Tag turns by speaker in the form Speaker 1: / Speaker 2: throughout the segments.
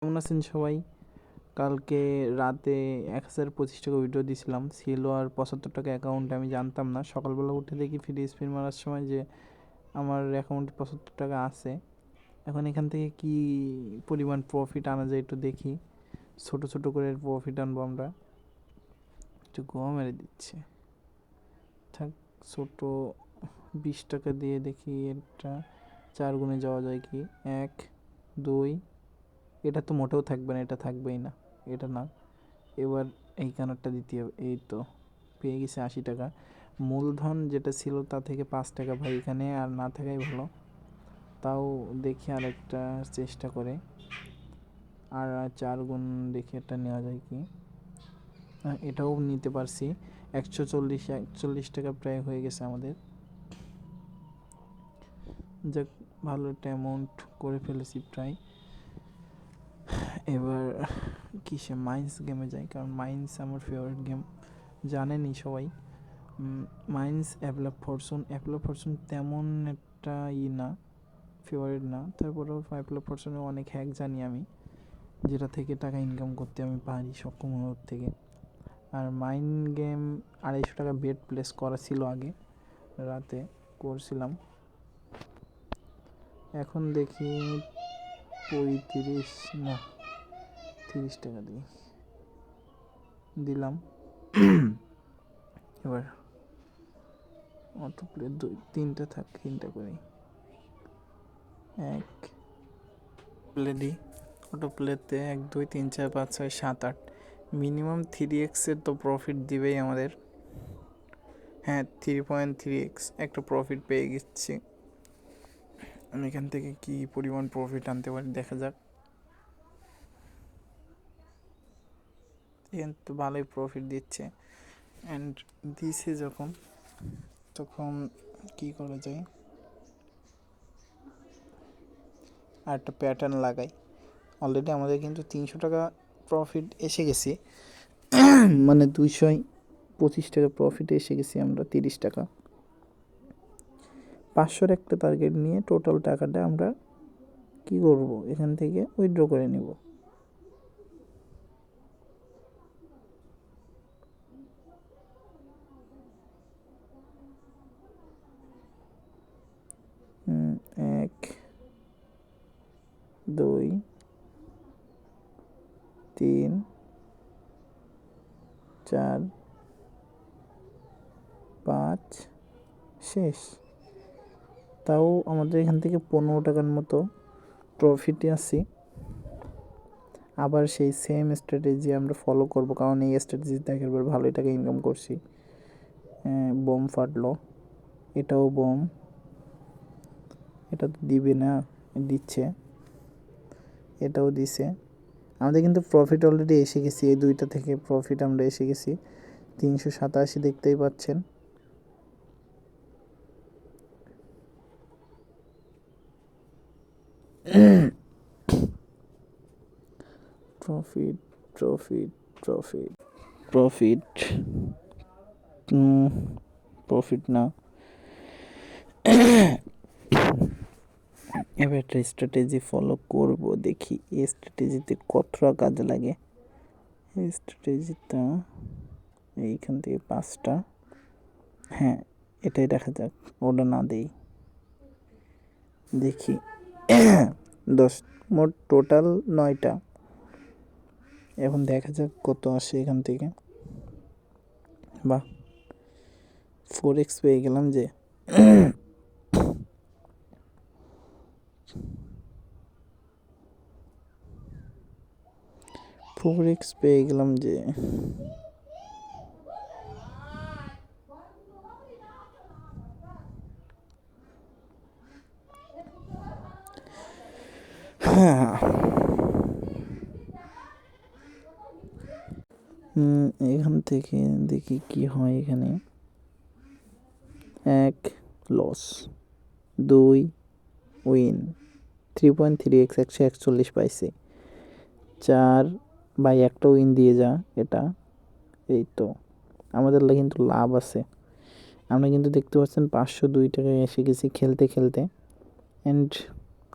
Speaker 1: কেমন আছেন সবাই? কালকে রাতে 1025 টাকা উইথড্র দিয়েছিলাম, ছিল আর 75 টাকা অ্যাকাউন্টে। আমি জানতাম না, সকালবেলা উঠে দেখি ফ্রি স্পিন মারার সময় যে আমার অ্যাকাউন্টে 75 টাকা আছে। এখন এখান থেকে কি পরিমাণ প্রফিট আনা যায় একটু দেখি। ছোট ছোট করে প্রফিট আনবো আমরা। একটু গোয়া মেরে দিচ্ছে, থাক। ছোট 20 টাকা দিয়ে দেখি এটা 4 গুণে যাওয়া যায় কি। 1 2, এটা তো মোটেও থাকবে না, এটা থাকবেই না, এটা না। এবার এই কানারটা দিতে হবে। এই তো পেয়ে গেছে 80 টাকা। মূলধন যেটা ছিল তা থেকে 5 টাকা ভাই এখানে আর না থাকাই ভালো। তাও দেখি আর একটা চেষ্টা করে, আর 4 গুণ দেখি এটা নেওয়া যায় কি। এটাও নিতে পারছি। 141 টাকা প্রায় হয়ে গেছে আমাদের। যাক, ভালো একটা অ্যামাউন্ট করে ফেলেছি প্রায়। এবার কিসে মাইন্স গেমে যাই, কারণ মাইন্স আমার ফেভারিট গেম, জানেনই সবাই। মাইন্স অ্যাপলা ফরচুন তেমন একটা না, ফেভারিট না। তারপরেও অ্যাপলা ফরচুনে অনেক হ্যাক জানি আমি, যেটা থেকে টাকা ইনকাম করতে আমি পারি, সক্ষম ওর থেকে। আর মাইন গেম 250 টাকা বেট প্লেস করা ছিল আগে, রাতে করছিলাম। এখন দেখি 35 না 30 টাকা দিলাম। এবার অটো প্লে 3টা থাক, 3টা করি। 1 প্লে দিই, অটো প্লেতে 1 2 3 4 5 6 7 8, মিনিমাম 3x তো প্রফিট দিবেই আমাদের। হ্যাঁ, 3.3x একটা প্রফিট পেয়ে গেছি। আমি এখান থেকে কি পরিমাণ প্রফিট আনতে পারি দেখা যাক। এখান তো ভালোই প্রফিট দিচ্ছে, অ্যান্ড দিছে যখন, তখন কি করা যায়, আর একটা প্যাটার্ন লাগাই। অলরেডি আমাদের কিন্তু 300 টাকা প্রফিট এসে গেছি, মানে 225 টাকা প্রফিট এসে গেছি আমরা। 30 টাকা 500-র একটা টার্গেট নিয়ে টোটাল টাকাটা আমরা কি করব, এখান থেকে উইথড্র করে নেব। এক 2 3 4 5 শেষ। তাও আমাদের এখান থেকে 15 টাকার মতো প্রফিটে আসি। আবার সেই সেম স্ট্র্যাটেজি আমরা ফলো করব, কারণ এই স্ট্র্যাটেজি দেখার পর ভালোই টাকা ইনকাম করছি। বোম ফাটলো, এটাও বোম, এটা তো দিবে না, দিচ্ছে, এটাও দিছে। আমাদের কিন্তু প্রফিট অলরেডি এসে গেছি, এই দুইটা থেকে প্রফিট আমরা এসে গেছি 387, দেখতেই পাচ্ছেন। Profit profit profit profit profit না। এবার একটা স্ট্র্যাটেজি ফলো করব, দেখি এই স্ট্র্যাটেজিতে কতটা কাজে লাগে। এই স্ট্র্যাটেজিটা এইখান থেকে 5টা, হ্যাঁ এটাই দেখা যাক। ওটা না দেই, দেখি 10, মোট টোটাল 9টা। এখন দেখা যাক কত আসে এখান থেকে। বাহ, 4x পেয়ে গেলাম যে। 4x পেয়ে গেলাম যে। হ্যাঁ, এখান থেকে দেখি কি হয়। এখানে 1 লস, 2 উইন, 3.3x 141 পাইছে। 4 বাই একটা উইন দিয়ে যা এটা। এই তো আমাদের কিন্তু লাভ আছে। আমরা কিন্তু দেখতে পাচ্ছেন 502 টাকায় এসে গেছি খেলতে খেলতে, অ্যান্ড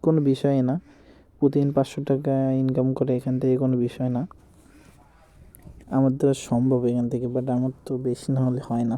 Speaker 1: কোনো বিষয় না, প্রতিদিন 500 টাকা ইনকাম করে এখান থেকে কোনো বিষয় না, আমার দ্বারা সম্ভব এখান থেকে, বাট আমার তো বেশি না হলে হয় না।